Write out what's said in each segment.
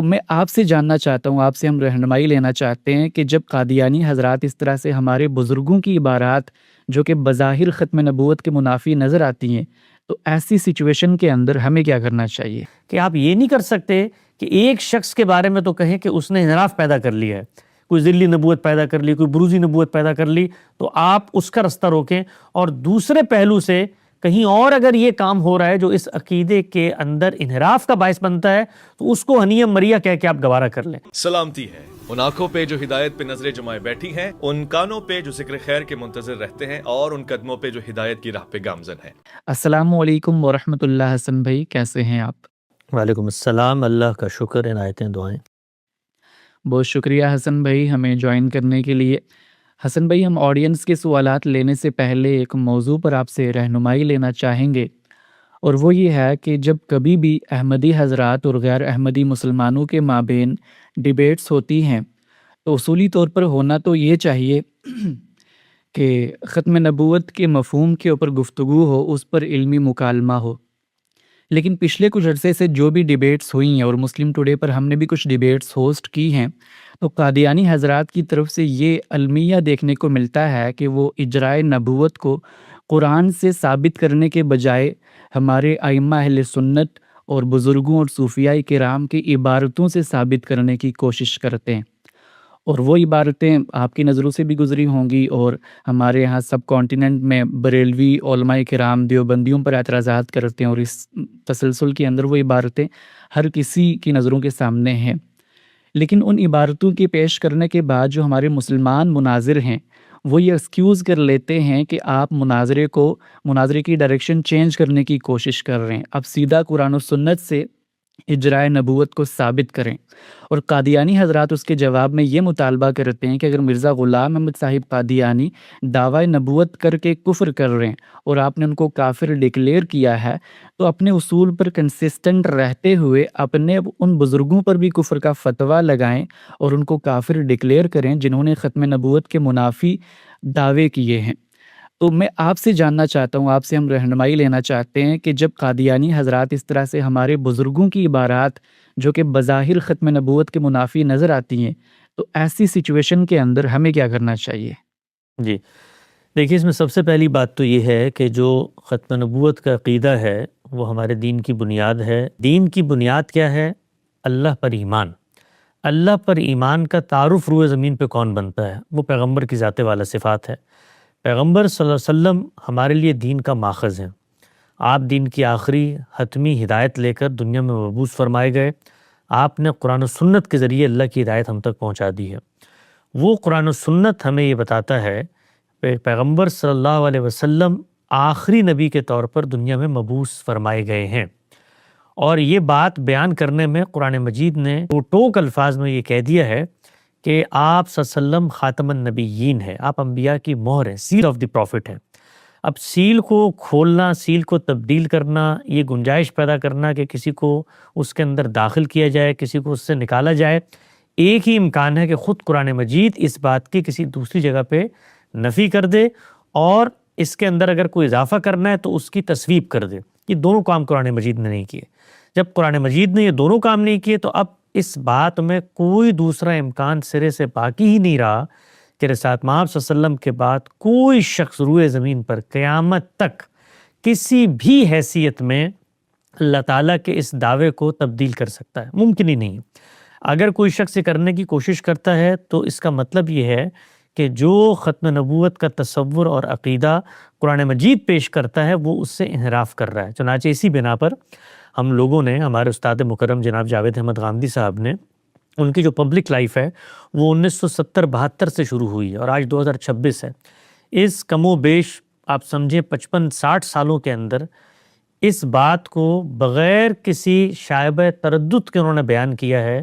میں آپ سے جاننا چاہتا ہوں، آپ سے ہم رہنمائی لینا چاہتے ہیں کہ جب قادیانی حضرات اس طرح سے ہمارے بزرگوں کی عبارات جو کہ بظاہر ختم نبوت کے منافی نظر آتی ہیں، تو ایسی سچویشن کے اندر ہمیں کیا کرنا چاہیے؟ کہ آپ یہ نہیں کر سکتے کہ ایک شخص کے بارے میں تو کہیں کہ اس نے انحراف پیدا کر لیا ہے، کوئی ذلی نبوت پیدا کر لی، کوئی بروزی نبوت پیدا کر لی، تو آپ اس کا رستہ روکیں، اور دوسرے پہلو سے کہیں اور اگر یہ کام ہو رہا ہے جو اس عقیدے کے اندر انحراف کا باعث بنتا ہے تو اس کو ہنیم مریا کہہ کے آپ گوارا کر لیں۔ سلامتی ہے ان آنکھوں پہ جو ہدایت پہ نظریں جمائے بیٹھی ہیں، ان کانوں پہ جو ذکر خیر کے منتظر رہتے ہیں، اور ان قدموں پہ جو ہدایت کی راہ پہ گامزن ہیں۔ السلام علیکم ورحمۃ اللہ۔ حسن بھائی کیسے ہیں آپ؟ وعلیکم السلام، اللہ کا شکر، عنایتیں دعائیں۔ بہت شکریہ حسن بھائی ہمیں جوائن کرنے کے لیے۔ حسن بھائی، ہم آڈینس کے سوالات لینے سے پہلے ایک موضوع پر آپ سے رہنمائی لینا چاہیں گے، اور وہ یہ ہے کہ جب کبھی بھی احمدی حضرات اور غیر احمدی مسلمانوں کے مابین ڈیبیٹس ہوتی ہیں تو اصولی طور پر ہونا تو یہ چاہیے کہ ختم نبوت کے مفہوم کے اوپر گفتگو ہو، اس پر علمی مکالمہ ہو۔ لیکن پچھلے کچھ عرصے سے جو بھی ڈیبیٹس ہوئی ہیں، اور مسلم ٹوڈے پر ہم نے بھی کچھ ڈیبیٹس ہوسٹ کی ہیں، تو قادیانی حضرات کی طرف سے یہ المیہ دیکھنے کو ملتا ہے کہ وہ اجرائے نبوت کو قرآن سے ثابت کرنے کے بجائے ہمارے ائمہ اہل سنت اور بزرگوں اور صوفیاء کرام کی عبارتوں سے ثابت کرنے کی کوشش کرتے ہیں، اور وہ عبارتیں آپ کی نظروں سے بھی گزری ہوں گی، اور ہمارے یہاں سب کانٹیننٹ میں بریلوی علماء کرام دیوبندیوں پر اعتراضات کرتے ہیں، اور اس تسلسل کے اندر وہ عبارتیں ہر کسی کی نظروں کے سامنے ہیں۔ لیکن ان عبارتوں کی پیش کرنے کے بعد جو ہمارے مسلمان مناظر ہیں وہ یہ ایکسکیوز کر لیتے ہیں کہ آپ مناظرے کی ڈائریکشن چینج کرنے کی کوشش کر رہے ہیں، اب سیدھا قرآن و سنت سے اجرائے نبوت کو ثابت کریں۔ اور قادیانی حضرات اس کے جواب میں یہ مطالبہ کرتے ہیں کہ اگر مرزا غلام احمد صاحب قادیانی دعوی نبوت کر کے کفر کر رہے ہیں اور آپ نے ان کو کافر ڈکلیئر کیا ہے، تو اپنے اصول پر کنسسٹنٹ رہتے ہوئے اپنے ان بزرگوں پر بھی کفر کا فتویٰ لگائیں اور ان کو کافر ڈکلیئر کریں جنہوں نے ختم نبوت کے منافی دعوے کیے ہیں۔ تو میں آپ سے جاننا چاہتا ہوں، آپ سے ہم رہنمائی لینا چاہتے ہیں کہ جب قادیانی حضرات اس طرح سے ہمارے بزرگوں کی عبارات جو کہ بظاہر ختم نبوت کے منافی نظر آتی ہیں، تو ایسی سچویشن کے اندر ہمیں کیا کرنا چاہیے؟ جی دیکھیے، اس میں سب سے پہلی بات تو یہ ہے کہ جو ختم نبوت کا عقیدہ ہے وہ ہمارے دین کی بنیاد ہے۔ دین کی بنیاد کیا ہے؟ اللہ پر ایمان۔ اللہ پر ایمان کا تعارف روئے زمین پہ کون بنتا ہے؟ وہ پیغمبر کی ذات والا صفات ہے۔ پیغمبر صلی اللہ علیہ وسلم ہمارے لیے دین کا ماخذ ہیں۔ آپ دین کی آخری حتمی ہدایت لے کر دنیا میں مبعوث فرمائے گئے۔ آپ نے قرآن و سنت کے ذریعے اللہ کی ہدایت ہم تک پہنچا دی ہے۔ وہ قرآن و سنت ہمیں یہ بتاتا ہے کہ پیغمبر صلی اللہ علیہ وسلم آخری نبی کے طور پر دنیا میں مبعوث فرمائے گئے ہیں، اور یہ بات بیان کرنے میں قرآن مجید نے ٹوک الفاظ میں یہ کہہ دیا ہے کہ آپ صلی اللہ علیہ وسلم خاتم النبیین ہے، آپ انبیاء کی مہر ہیں، سیل آف دی پروفٹ ہے۔ اب سیل کو کھولنا، سیل کو تبدیل کرنا، یہ گنجائش پیدا کرنا کہ کسی کو اس کے اندر داخل کیا جائے، کسی کو اس سے نکالا جائے، ایک ہی امکان ہے کہ خود قرآن مجید اس بات کی کسی دوسری جگہ پہ نفی کر دے، اور اس کے اندر اگر کوئی اضافہ کرنا ہے تو اس کی تصویب کر دے۔ یہ دونوں کام قرآن مجید نے نہیں کیے۔ جب قرآن مجید نے یہ دونوں کام نہیں کیے تو اب اس بات میں کوئی دوسرا امکان سرے سے باقی ہی نہیں رہا کہ رسالت مآب صلی اللہ علیہ وسلم کے بعد کوئی شخص روئے زمین پر قیامت تک کسی بھی حیثیت میں اللہ تعالیٰ کے اس دعوے کو تبدیل کر سکتا ہے، ممکن ہی نہیں۔ اگر کوئی شخص یہ کرنے کی کوشش کرتا ہے تو اس کا مطلب یہ ہے کہ جو ختم نبوت کا تصور اور عقیدہ قرآن مجید پیش کرتا ہے وہ اس سے انحراف کر رہا ہے۔ چنانچہ اسی بنا پر ہم لوگوں نے، ہمارے استاد مکرم جناب جاوید احمد غامدی صاحب نے، ان کی جو پبلک لائف ہے وہ 1970-72 سے شروع ہوئی ہے اور آج 2026 ہے۔ اس کم و بیش آپ سمجھیں 55-60 سالوں کے اندر اس بات کو بغیر کسی شائبہ تردد کے انہوں نے بیان کیا ہے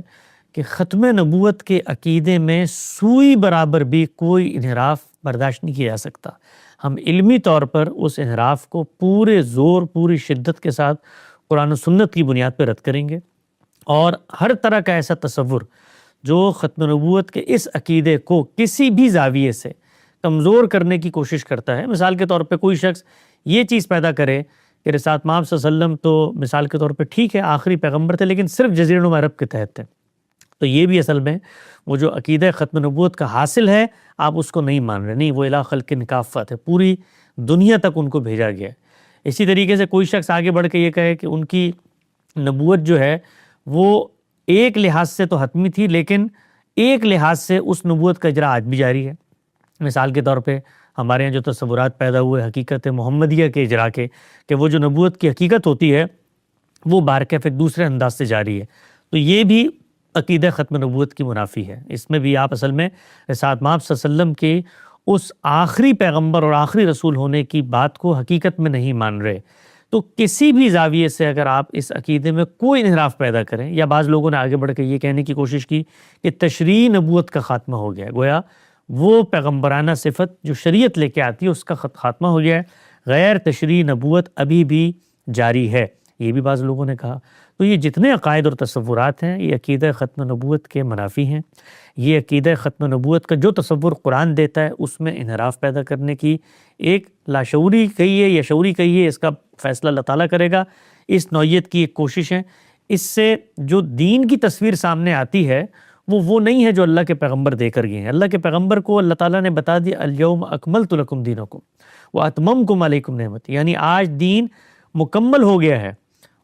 کہ ختم نبوت کے عقیدے میں سوئی برابر بھی کوئی انحراف برداشت نہیں کیا جا سکتا۔ ہم علمی طور پر اس انحراف کو پورے زور، پوری شدت کے ساتھ قرآن و سنت کی بنیاد پہ رد کریں گے، اور ہر طرح کا ایسا تصور جو ختم نبوت کے اس عقیدے کو کسی بھی زاویے سے کمزور کرنے کی کوشش کرتا ہے، مثال کے طور پہ کوئی شخص یہ چیز پیدا کرے کہ رسالت مآب صلی اللہ علیہ وسلم تو مثال کے طور پہ ٹھیک ہے آخری پیغمبر تھے لیکن صرف جزیرہ نما عرب کے تحت تھے، تو یہ بھی اصل میں وہ جو عقیدہ ختم نبوت کا حاصل ہے آپ اس کو نہیں مان رہے، نہیں، وہ الی خلق کافۃ ہے، پوری دنیا تک ان کو بھیجا گیا ہے۔ اسی طریقے سے کوئی شخص آگے بڑھ کے یہ کہے کہ ان کی نبوت جو ہے وہ ایک لحاظ سے تو حتمی تھی، لیکن ایک لحاظ سے اس نبوت کا اجرا آج بھی جاری ہے۔ مثال کے طور پہ ہمارے یہاں جو تصورات پیدا ہوئے حقیقت محمدیہ کے اجرا کے، کہ وہ جو نبوت کی حقیقت ہوتی ہے وہ بارکیف ایک دوسرے انداز سے جاری ہے، تو یہ بھی عقیدہ ختم نبوت کی منافی ہے۔ اس میں بھی آپ اصل میں رسالت مآب صلی اللہ علیہ وسلم کے اس آخری پیغمبر اور آخری رسول ہونے کی بات کو حقیقت میں نہیں مان رہے۔ تو کسی بھی زاویے سے اگر آپ اس عقیدے میں کوئی انحراف پیدا کریں، یا بعض لوگوں نے آگے بڑھ کے یہ کہنے کی کوشش کی کہ تشریع نبوت کا خاتمہ ہو گیا ہے، گویا وہ پیغمبرانہ صفت جو شریعت لے کے آتی ہے اس کا خاتمہ ہو گیا ہے، غیر تشریع نبوت ابھی بھی جاری ہے، یہ بھی بعض لوگوں نے کہا۔ تو یہ جتنے عقائد اور تصورات ہیں یہ عقیدہ ختم نبوت کے منافی ہیں۔ یہ عقیدہ ختم نبوت کا جو تصور قرآن دیتا ہے اس میں انحراف پیدا کرنے کی ایک لاشعوری کہیے یا شعوری کہیے، اس کا فیصلہ اللہ تعالیٰ کرے گا، اس نوعیت کی ایک کوشش ہے۔ اس سے جو دین کی تصویر سامنے آتی ہے وہ نہیں ہے جو اللہ کے پیغمبر دے کر گئے ہیں۔ اللہ کے پیغمبر کو اللہ تعالیٰ نے بتا دیا الیوم اکملت لکم دینکم واتممتم علیکم نعمتی، یعنی آج دین مکمل ہو گیا ہے،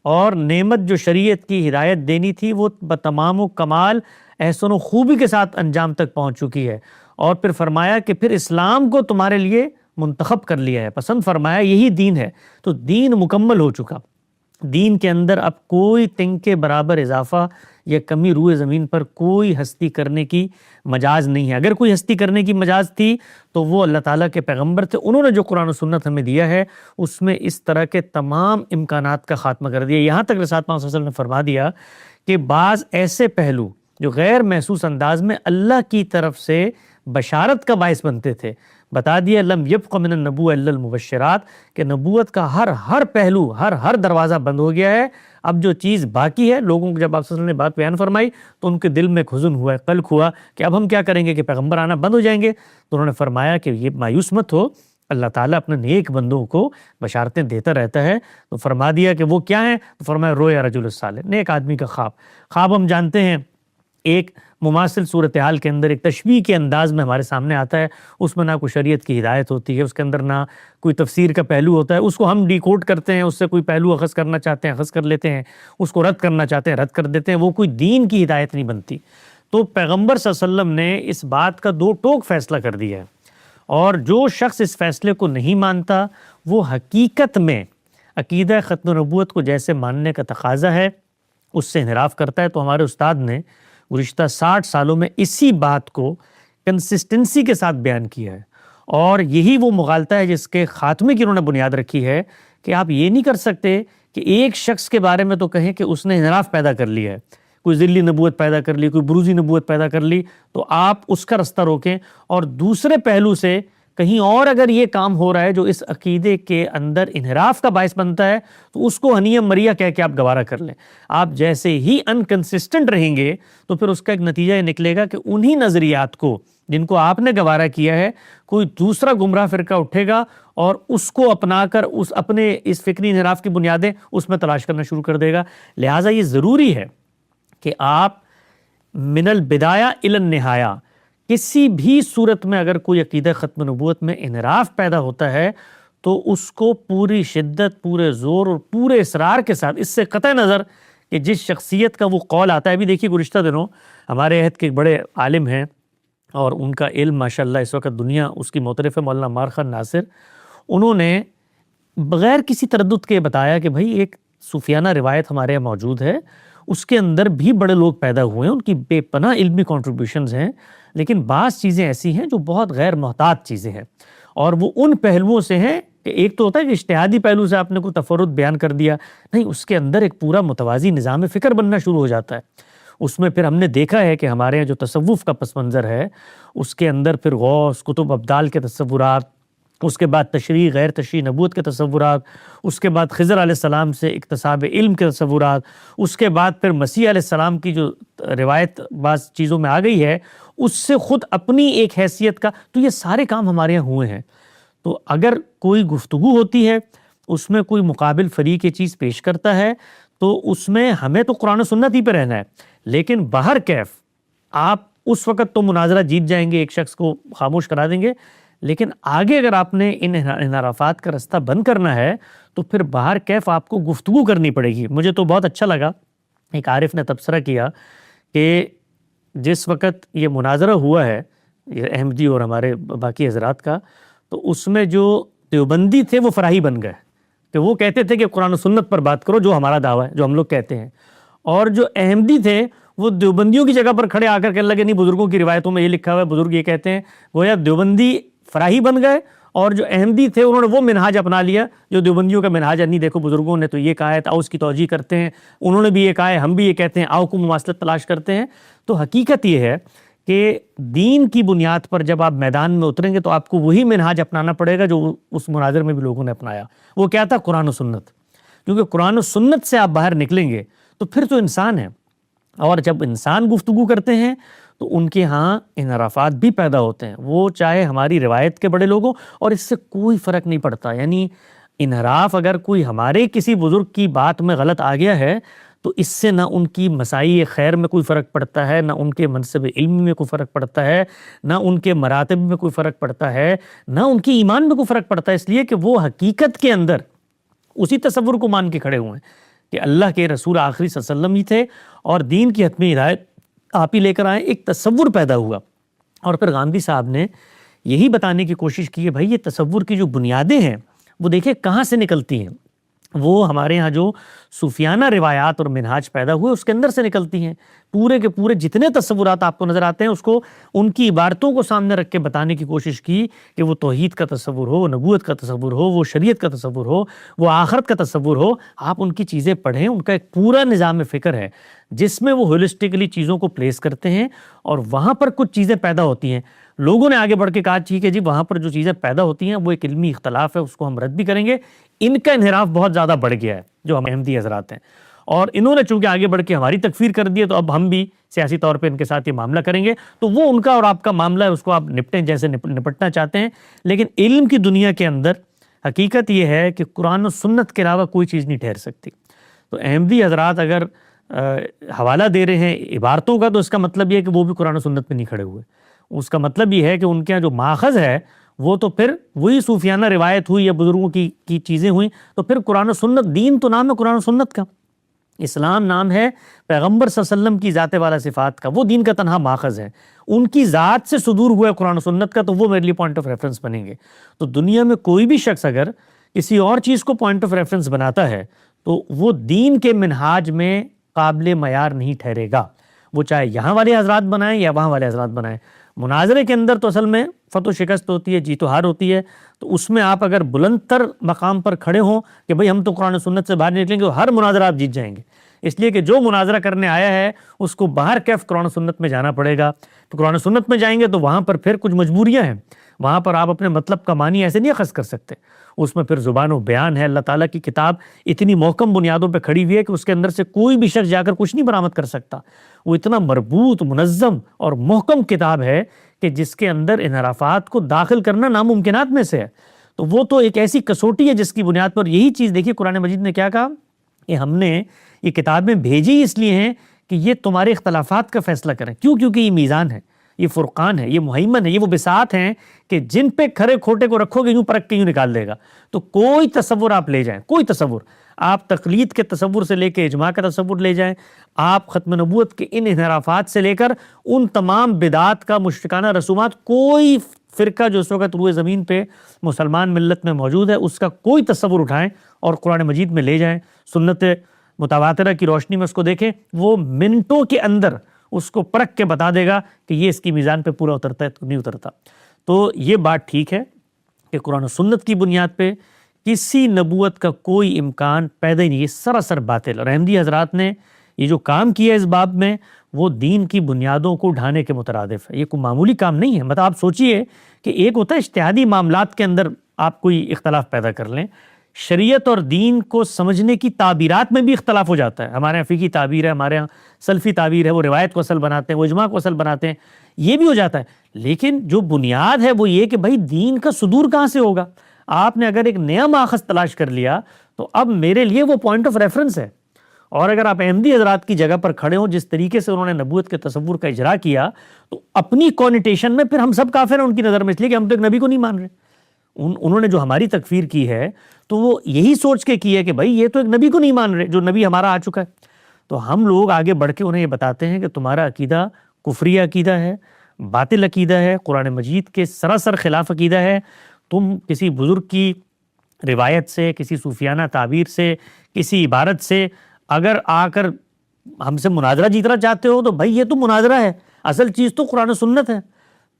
اور نعمت جو شریعت کی ہدایت دینی تھی وہ بتمام و کمال احسن و خوبی کے ساتھ انجام تک پہنچ چکی ہے۔ اور پھر فرمایا کہ پھر اسلام کو تمہارے لیے منتخب کر لیا ہے، پسند فرمایا، یہی دین ہے۔ تو دین مکمل ہو چکا، دین کے اندر اب کوئی تنگ کے برابر اضافہ یا کمی روئے زمین پر کوئی ہستی کرنے کی مجاز نہیں ہے۔ اگر کوئی ہستی کرنے کی مجاز تھی تو وہ اللہ تعالیٰ کے پیغمبر تھے، انہوں نے جو قرآن و سنت ہمیں دیا ہے اس میں اس طرح کے تمام امکانات کا خاتمہ کر دیا۔ یہاں تک رسالت مآب صلی اللہ علیہ وسلم نے فرما دیا کہ بعض ایسے پہلو جو غیر محسوس انداز میں اللہ کی طرف سے بشارت کا باعث بنتے تھے، بتا دیا لم یبق من النبوۃ الا المبشرات، کہ نبوت کا ہر پہلو، ہر دروازہ بند ہو گیا ہے۔ اب جو چیز باقی ہے، لوگوں کو جب آپ صلی اللہ علیہ وسلم نے بات بیان فرمائی تو ان کے دل میں ایک حزن ہوا، قلق ہوا کہ اب ہم کیا کریں گے، کہ پیغمبر آنا بند ہو جائیں گے۔ تو انہوں نے فرمایا کہ یہ مایوس مت ہو، اللہ تعالیٰ اپنے نیک بندوں کو بشارتیں دیتا رہتا ہے۔ تو فرما دیا کہ وہ کیا ہیں، تو فرمایا رویا رجل الصالح، نیک آدمی کا خواب ہم جانتے ہیں ایک مماثل صورتحال کے اندر ایک تشبیہ کے انداز میں ہمارے سامنے آتا ہے، اس میں نہ کوئی شریعت کی ہدایت ہوتی ہے، اس کے اندر نہ کوئی تفسیر کا پہلو ہوتا ہے، اس کو ہم ڈیکوڈ کرتے ہیں، اس سے کوئی پہلو اخذ کرنا چاہتے ہیں اخذ کر لیتے ہیں، اس کو رد کرنا چاہتے ہیں رد کر دیتے ہیں، وہ کوئی دین کی ہدایت نہیں بنتی۔ تو پیغمبر صلی اللہ علیہ وسلم نے اس بات کا دو ٹوک فیصلہ کر دیا ہے، اور جو شخص اس فیصلے کو نہیں مانتا وہ حقیقت میں عقیدہ ختم نبوت کو جیسے ماننے کا تقاضا ہے اس سے انحراف کرتا ہے۔ تو ہمارے استاد نے گزشتہ 60 سالوں میں اسی بات کو کنسسٹنسی کے ساتھ بیان کیا ہے، اور یہی وہ مغالطہ ہے جس کے خاتمے کی انہوں نے بنیاد رکھی ہے کہ آپ یہ نہیں کر سکتے کہ ایک شخص کے بارے میں تو کہیں کہ اس نے انحراف پیدا کر لیا ہے، کوئی ذلی نبوت پیدا کر لی، کوئی بروزی نبوت پیدا کر لی، تو آپ اس کا رستہ روکیں، اور دوسرے پہلو سے کہیں اور اگر یہ کام ہو رہا ہے جو اس عقیدے کے اندر انحراف کا باعث بنتا ہے تو اس کو ہنیہ مریہ کہہ کے آپ گوارا کر لیں۔ آپ جیسے ہی انکنسسٹنٹ رہیں گے تو پھر اس کا ایک نتیجہ یہ نکلے گا کہ انہی نظریات کو جن کو آپ نے گوارا کیا ہے کوئی دوسرا گمراہ فرقہ اٹھے گا اور اس کو اپنا کر اپنے اس فکری انحراف کی بنیادیں اس میں تلاش کرنا شروع کر دے گا۔ لہٰذا یہ ضروری ہے کہ آپ من البدایہ الی النہایہ کسی بھی صورت میں اگر کوئی عقیدہ ختم نبوت میں انحراف پیدا ہوتا ہے تو اس کو پوری شدت، پورے زور اور پورے اصرار کے ساتھ، اس سے قطع نظر کہ جس شخصیت کا وہ قول آتا ہے۔ ابھی دیکھیے گزشتہ دنوں ہمارے عہد کے ایک بڑے عالم ہیں اور ان کا علم ماشاءاللہ اس وقت دنیا اس کی معترف ہے، مولانا عمار خان ناصر، انہوں نے بغیر کسی تردد کے بتایا کہ بھائی ایک صوفیانہ روایت ہمارے یہاں موجود ہے، اس کے اندر بھی بڑے لوگ پیدا ہوئے ہیں، ان کی بے پناہ علمی کنٹریبیوشنز ہیں، لیکن بعض چیزیں ایسی ہیں جو بہت غیر محتاط چیزیں ہیں، اور وہ ان پہلوؤں سے ہیں کہ ایک تو ہوتا ہے کہ اجتہادی پہلو سے آپ نے کوئی تفرد بیان کر دیا، نہیں، اس کے اندر ایک پورا متوازی نظام فکر بننا شروع ہو جاتا ہے۔ اس میں پھر ہم نے دیکھا ہے کہ ہمارے یہاں جو تصوف کا پس منظر ہے اس کے اندر پھر غوث، کتب ابدال کے تصورات، اس کے بعد تشریع غیر تشریع نبوت کے تصورات، اس کے بعد خضر علیہ السلام سے اکتساب علم کے تصورات، اس کے بعد پھر مسیح علیہ السلام کی جو روایت بعض چیزوں میں آ گئی ہے اس سے خود اپنی ایک حیثیت کا، تو یہ سارے کام ہمارے یہاں ہوئے ہیں۔ تو اگر کوئی گفتگو ہوتی ہے اس میں کوئی مقابل فریق یہ چیز پیش کرتا ہے تو اس میں ہمیں تو قرآن و سنت ہی پہ رہنا ہے، لیکن باہر کیف آپ اس وقت تو مناظرہ جیت جائیں گے، ایک شخص کو خاموش کرا دیں گے، لیکن آگے اگر آپ نے ان انحرافات کا رستہ بند کرنا ہے تو پھر باہر کیف آپ کو گفتگو کرنی پڑے گی۔ مجھے تو بہت اچھا لگا، ایک عارف نے تبصرہ کیا کہ جس وقت یہ مناظرہ ہوا ہے یہ احمدی اور ہمارے باقی حضرات کا، تو اس میں جو دیوبندی تھے وہ فراہی بن گئے کہ وہ کہتے تھے کہ قرآن و سنت پر بات کرو، جو ہمارا دعویٰ ہے، جو ہم لوگ کہتے ہیں، اور جو احمدی تھے وہ دیوبندیوں کی جگہ پر کھڑے آ کر کہنے لگے نہیں، بزرگوں کی روایتوں میں یہ لکھا ہوا ہے، بزرگ یہ کہتے ہیں۔ گویا دیوبندی فراہی بن گئے اور جو احمدی تھے انہوں نے وہ منہاج اپنا لیا جو دیوبندیوں کا منہاج ہے، نہیں دیکھو بزرگوں نے تو یہ کہا ہے، آؤ اس کی توجیہ کرتے ہیں، انہوں نے بھی یہ کہا ہے، ہم بھی یہ کہتے ہیں، آؤ کو مماثلت تلاش کرتے ہیں۔ تو حقیقت یہ ہے کہ دین کی بنیاد پر جب آپ میدان میں اتریں گے تو آپ کو وہی منہاج اپنانا پڑے گا جو اس مناظر میں بھی لوگوں نے اپنایا۔ وہ کیا تھا؟ قرآن و سنت، کیونکہ قرآن و سنت سے آپ باہر نکلیں گے تو پھر تو انسان ہے، اور جب انسان گفتگو کرتے ہیں تو ان کے ہاں انحرافات بھی پیدا ہوتے ہیں، وہ چاہے ہماری روایت کے بڑے لوگ ہوں، اور اس سے کوئی فرق نہیں پڑتا۔ یعنی انحراف اگر کوئی ہمارے کسی بزرگ کی بات میں غلط آ گیا ہے تو اس سے نہ ان کی مسائی خیر میں کوئی فرق پڑتا ہے، نہ ان کے منصب علم میں کوئی فرق پڑتا ہے، نہ ان کے مراتب میں کوئی فرق پڑتا ہے، نہ ان کی ایمان میں کوئی فرق پڑتا ہے، اس لیے کہ وہ حقیقت کے اندر اسی تصور کو مان کے کھڑے ہوئے ہیں کہ اللہ کے رسول آخری صلی اللہ علیہ وسلم ہی تھے اور دین کی حتمی ہدایت آپ ہی لے کر آئے۔ ایک تصور پیدا ہوا، اور پھر گاندھی صاحب نے یہی بتانے کی کوشش کی ہے بھائی یہ تصور کی جو بنیادیں ہیں وہ دیکھیں کہاں سے نکلتی ہیں، وہ ہمارے ہاں جو صوفیانہ روایات اور منہاج پیدا ہوئے اس کے اندر سے نکلتی ہیں۔ پورے کے پورے جتنے تصورات آپ کو نظر آتے ہیں اس کو ان کی عبارتوں کو سامنے رکھ کے بتانے کی کوشش کی کہ وہ توحید کا تصور ہو، نبوت کا تصور ہو، وہ شریعت کا تصور ہو، وہ آخرت کا تصور ہو، آپ ان کی چیزیں پڑھیں، ان کا ایک پورا نظام فکر ہے جس میں وہ ہولسٹکلی چیزوں کو پلیس کرتے ہیں، اور وہاں پر کچھ چیزیں پیدا ہوتی ہیں۔ لوگوں نے آگے بڑھ کے کہا کہ جی وہاں پر جو چیزیں پیدا ہوتی ہیں وہ ایک علمی اختلاف ہے، اس کو ہم رد بھی کریں گے۔ ان کا انحراف بہت زیادہ بڑھ گیا ہے جو ہم احمدی حضرات ہیں، اور انہوں نے چونکہ آگے بڑھ کے ہماری تکفیر کر دی ہے تو اب ہم بھی سیاسی طور پہ ان کے ساتھ یہ معاملہ کریں گے، تو وہ ان کا اور آپ کا معاملہ ہے، اس کو آپ نپٹیں جیسے نپٹنا چاہتے ہیں۔ لیکن علم کی دنیا کے اندر حقیقت یہ ہے کہ قرآن و سنت کے علاوہ کوئی چیز نہیں ٹھہر سکتی۔ تو احمدی حضرات اگر حوالہ دے رہے ہیں عبارتوں کا تو اس کا مطلب یہ ہے کہ وہ بھی قرآن و سنت پہ نہیں کھڑے ہوئے، اس کا مطلب یہ ہے کہ ان کے یہاں جو ماخذ ہے وہ تو پھر وہی صوفیانہ روایت ہوئی یا بزرگوں کی چیزیں ہوئیں، تو پھر قرآن و سنت، دین تو نام ہے قرآن و سنت کا، اسلام نام ہے پیغمبر صلی اللہ علیہ وسلم کی ذات والا صفات کا، وہ دین کا تنہا ماخذ ہے، ان کی ذات سے صدور ہوا ہے قرآن و سنت کا، تو وہ میرے لیے پوائنٹ آف ریفرنس بنیں گے۔ تو دنیا میں کوئی بھی شخص اگر کسی اور چیز کو پوائنٹ آف ریفرنس بناتا ہے تو وہ دین کے منہاج میں قابل معیار نہیں ٹھہرے گا، وہ چاہے یہاں والے حضرات بنائیں یا وہاں والے حضرات بنائیں۔ مناظرے کے اندر تو اصل میں فتح و شکست ہوتی ہے، جیت و ہار ہوتی ہے، تو اس میں آپ اگر بلند تر مقام پر کھڑے ہوں کہ بھئی ہم تو قرآن و سنت سے باہر نکلیں گے، ہر مناظرہ آپ جیت جائیں گے، اس لیے کہ جو مناظرہ کرنے آیا ہے اس کو باہر کیف قرآن و سنت میں جانا پڑے گا۔ تو قرآن و سنت میں جائیں گے تو وہاں پر پھر کچھ مجبوریاں ہیں، وہاں پر آپ اپنے مطلب کا معنی ایسے نہیں اخذ کر سکتے، اس میں پھر زبان و بیان ہے۔ اللہ تعالیٰ کی کتاب اتنی محکم بنیادوں پہ کھڑی ہوئی ہے کہ اس کے اندر سے کوئی بھی شخص جا کر کچھ نہیں برآمد کر سکتا، وہ اتنا مربوط، منظم اور محکم کتاب ہے کہ جس کے اندر انحرافات کو داخل کرنا ناممکنات میں سے ہے۔ تو وہ تو ایک ایسی کسوٹی ہے جس کی بنیاد پر یہی چیز دیکھیے قرآن مجید نے کیا کہا کہ ہم نے یہ کتابیں بھیجی اس لیے ہیں کہ یہ تمہارے اختلافات کا فیصلہ کریں۔ کیوں؟ کیونکہ یہ میزان ہے، یہ فرقان ہے، یہ مہیمن ہے، یہ وہ بساط ہیں کہ جن پہ کھرے کھوٹے کو رکھو گے یوں پرکھ کے یوں نکال دے گا۔ تو کوئی تصور آپ لے جائیں، کوئی تصور آپ تقلید کے تصور سے لے کے اجماع کا تصور لے جائیں، آپ ختم نبوت کے ان انحرافات سے لے کر ان تمام بدعات کا مشرکانہ رسومات، کوئی فرقہ جو اس وقت روئے زمین پہ مسلمان ملت میں موجود ہے اس کا کوئی تصور اٹھائیں اور قرآن مجید میں لے جائیں، سنت متواترہ کی روشنی میں اس کو دیکھیں، وہ منٹوں کے اندر اس کو پرکھ کے بتا دے گا کہ یہ اس کی میزان پہ پورا اترتا ہے تو نہیں اترتا۔ تو یہ بات ٹھیک ہے کہ قرآن و سنت کی بنیاد پہ کسی نبوت کا کوئی امکان پیدا ہی نہیں، یہ سراسر باطل۔ اور احمدی حضرات نے یہ جو کام کیا اس باب میں وہ دین کی بنیادوں کو ڈھانے کے مترادف ہے، یہ کوئی معمولی کام نہیں ہے۔ مطلب آپ سوچئے کہ ایک ہوتا ہے اجتہادی معاملات کے اندر آپ کوئی اختلاف پیدا کر لیں، شریعت اور دین کو سمجھنے کی تعبیرات میں بھی اختلاف ہو جاتا ہے، ہمارے یہاں فقہی تعبیر ہے، ہمارے یہاں سلفی تعبیر ہے، وہ روایت کو اصل بناتے ہیں، وہ اجماع کو اصل بناتے ہیں، یہ بھی ہو جاتا ہے۔ لیکن جو بنیاد ہے وہ یہ کہ بھائی دین کا صدور کہاں سے ہوگا؟ آپ نے اگر ایک نیا ماخذ تلاش کر لیا تو اب میرے لیے وہ پوائنٹ آف ریفرنس ہے، اور اگر آپ احمدی حضرات کی جگہ پر کھڑے ہوں جس طریقے سے انہوں نے نبوت کے تصور کا اجرا کیا، تو اپنی کونیٹیشن میں پھر ہم سب کافر ہیں ان کی نظر میں، اس لیے کہ ہم تو ایک نبی کو نہیں مان رہے۔ انہوں نے جو ہماری تکفیر کی ہے تو وہ یہی سوچ کے کی ہے کہ بھائی یہ تو ایک نبی کو نہیں مان رہے جو نبی ہمارا آ چکا ہے۔ تو ہم لوگ آگے بڑھ کے انہیں یہ بتاتے ہیں کہ تمہارا عقیدہ کفری عقیدہ ہے، باطل عقیدہ ہے، قرآن مجید کے سراسر خلاف عقیدہ ہے۔ تم کسی بزرگ کی روایت سے، کسی صوفیانہ تعبیر سے، کسی عبارت سے اگر آ کر ہم سے مناظرہ جیتنا چاہتے ہو تو بھائی یہ تو مناظرہ ہے، اصل چیز تو قرآن و سنت ہے۔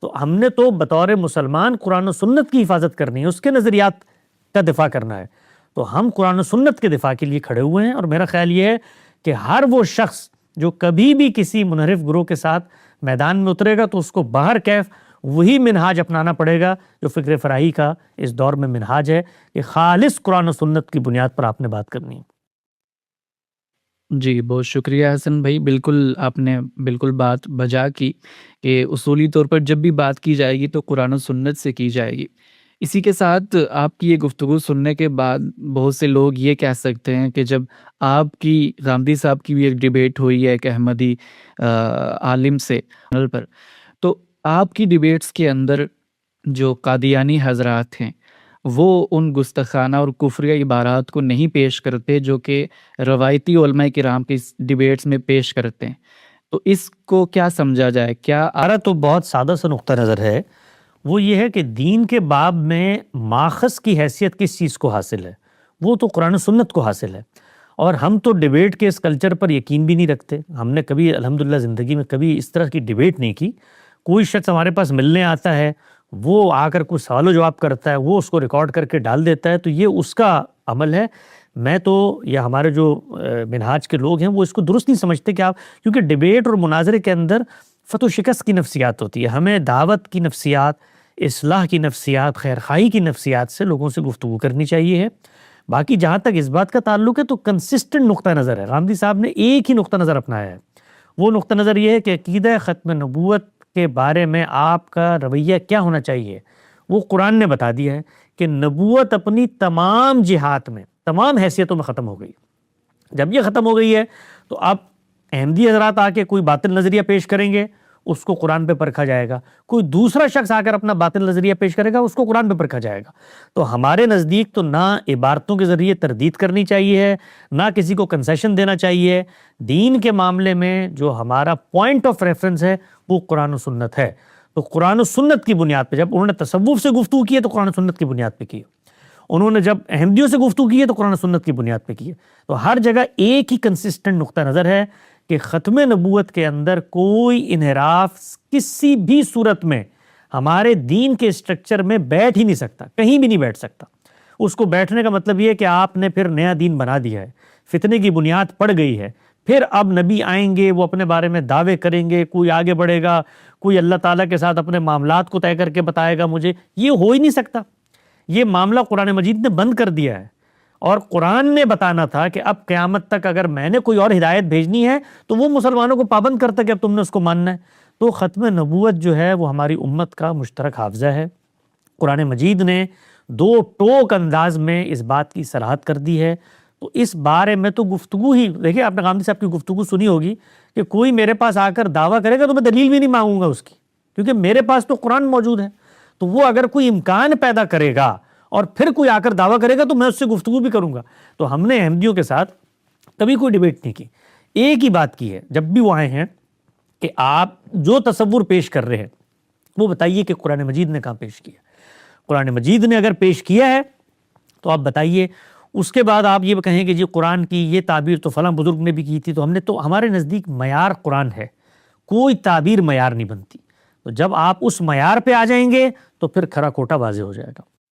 تو ہم نے تو بطور مسلمان قرآن و سنت کی حفاظت کرنی ہے، اس کے نظریات کا دفاع کرنا ہے۔ تو ہم قرآن و سنت کے دفاع کے لیے کھڑے ہوئے ہیں، اور میرا خیال یہ ہے کہ ہر وہ شخص جو کبھی بھی کسی منحرف گروہ کے ساتھ میدان میں اترے گا تو اس کو باہر کیف وہی منہاج اپنانا پڑے گا جو فکر فراہی کا اس دور میں منہاج ہے کہ خالص قرآن و سنت کی بنیاد پر آپ نے بات کرنی ہے۔ جی بہت شکریہ حسن بھائی، بالکل آپ نے بالکل بات بجا کی کہ اصولی طور پر جب بھی بات کی جائے گی تو قرآن و سنت سے کی جائے گی۔ اسی کے ساتھ آپ کی یہ گفتگو سننے کے بعد بہت سے لوگ یہ کہہ سکتے ہیں کہ جب آپ کی غامدی صاحب کی بھی ایک ڈیبیٹ ہوئی ہے ایک احمدی عالم سے چینل پر، تو آپ کی ڈیبیٹس کے اندر جو قادیانی حضرات ہیں وہ ان گستاخانہ اور کفریہ عبارات کو نہیں پیش کرتے جو کہ روایتی علماء کرام کی ڈیبیٹس میں پیش کرتے ہیں، تو اس کو کیا سمجھا جائے؟ کیا ہمارا تو بہت سادہ سا نقطہ نظر ہے، وہ یہ ہے کہ دین کے باب میں ماخذ کی حیثیت کس چیز کو حاصل ہے؟ وہ تو قرآن و سنت کو حاصل ہے، اور ہم تو ڈیبیٹ کے اس کلچر پر یقین بھی نہیں رکھتے۔ ہم نے کبھی الحمدللہ زندگی میں کبھی اس طرح کی ڈیبیٹ نہیں کی۔ کوئی شخص ہمارے پاس ملنے آتا ہے، وہ آ کر کوئی سوال و جواب کرتا ہے، وہ اس کو ریکارڈ کر کے ڈال دیتا ہے، تو یہ اس کا عمل ہے۔ میں تو یا ہمارے جو منہاج کے لوگ ہیں وہ اس کو درست نہیں سمجھتے کہ آپ، کیونکہ ڈیبیٹ اور مناظرے کے اندر فتح و شکست کی نفسیات ہوتی ہے۔ ہمیں دعوت کی نفسیات، اصلاح کی نفسیات، خیر خواہی کی نفسیات سے لوگوں سے گفتگو کرنی چاہیے ہے۔ باقی جہاں تک اس بات کا تعلق ہے تو کنسسٹنٹ نقطہ نظر ہے، غامدی صاحب نے ایک ہی نقطہ نظر اپنایا ہے۔ وہ نقطہ نظر یہ ہے کہ عقیدہ ختم نبوت کے بارے میں آپ کا رویہ کیا ہونا چاہیے۔ وہ قرآن نے بتا دیا ہے کہ نبوت اپنی تمام جہات میں، تمام حیثیتوں میں ختم ہو گئی۔ جب یہ ختم ہو گئی ہے تو اب احمدی حضرات آ کے کوئی باطل نظریہ پیش کریں گے، اس کو قرآن پہ پرکھا جائے گا۔ کوئی دوسرا شخص آ کر اپنا باطل نظریہ پیش کرے گا، اس کو قرآن پہ پرکھا جائے گا۔ تو ہمارے نزدیک تو نہ عبارتوں کے ذریعے تردید کرنی چاہیے ہے، نہ کسی کو کنسیشن دینا چاہیے۔ دین کے معاملے میں جو ہمارا پوائنٹ آف ریفرنس ہے وہ قرآن و سنت ہے۔ تو قرآن و سنت کی بنیاد پہ، جب انہوں نے تصوف سے گفتگو کی ہے تو قرآن و سنت کی بنیاد پہ کی ہے، انہوں نے جب احمدیوں سے گفتگو کی ہے تو قرآن و سنت کی بنیاد پہ کی ہے۔ تو ہر جگہ ایک ہی کنسسٹنٹ نقطہ نظر ہے کہ ختم نبوت کے اندر کوئی انحراف کسی بھی صورت میں ہمارے دین کے اسٹرکچر میں بیٹھ ہی نہیں سکتا، کہیں بھی نہیں بیٹھ سکتا۔ اس کو بیٹھنے کا مطلب یہ ہے کہ آپ نے پھر نیا دین بنا دیا ہے، فتنے کی بنیاد پڑ گئی ہے۔ پھر اب نبی آئیں گے، وہ اپنے بارے میں دعوے کریں گے، کوئی آگے بڑھے گا، کوئی اللہ تعالیٰ کے ساتھ اپنے معاملات کو طے کر کے بتائے گا مجھے، یہ ہو ہی نہیں سکتا۔ یہ معاملہ قرآن مجید نے بند کر دیا ہے، اور قرآن نے بتانا تھا کہ اب قیامت تک اگر میں نے کوئی اور ہدایت بھیجنی ہے تو وہ مسلمانوں کو پابند کرتا کہ اب تم نے اس کو ماننا ہے۔ تو ختم نبوت جو ہے وہ ہماری امت کا مشترک حافظہ ہے۔ قرآن مجید نے دو ٹوک انداز میں اس بات کی صراحت کر دی ہے۔ تو اس بارے میں تو گفتگو ہی، دیکھیں آپ نے غامدی صاحب کی گفتگو سنی ہوگی کہ کوئی میرے پاس آ کر دعویٰ کرے گا تو میں دلیل بھی نہیں مانگوں گا اس کی، کیونکہ میرے پاس تو قرآن موجود ہے۔ تو وہ اگر کوئی امکان پیدا کرے گا اور پھر کوئی آ کر دعویٰ کرے گا تو میں اس سے گفتگو بھی کروں گا۔ تو ہم نے احمدیوں کے ساتھ کبھی کوئی ڈیبیٹ نہیں کی، ایک ہی بات کی ہے جب بھی وہ آئے ہیں کہ آپ جو تصور پیش کر رہے ہیں وہ بتائیے کہ قرآن مجید نے کہاں پیش کیا۔ قرآن مجید نے اگر پیش کیا ہے تو آپ بتائیے، اس کے بعد آپ یہ کہیں کہ جی قرآن کی یہ تعبیر تو فلاں بزرگ نے بھی کی تھی، تو ہم نے تو، ہمارے نزدیک معیار قرآن ہے، کوئی تعبیر معیار نہیں بنتی۔ تو جب آپ اس معیار پہ آ جائیں گے تو پھر کھرا کھوٹا واضح ہو جائے گا۔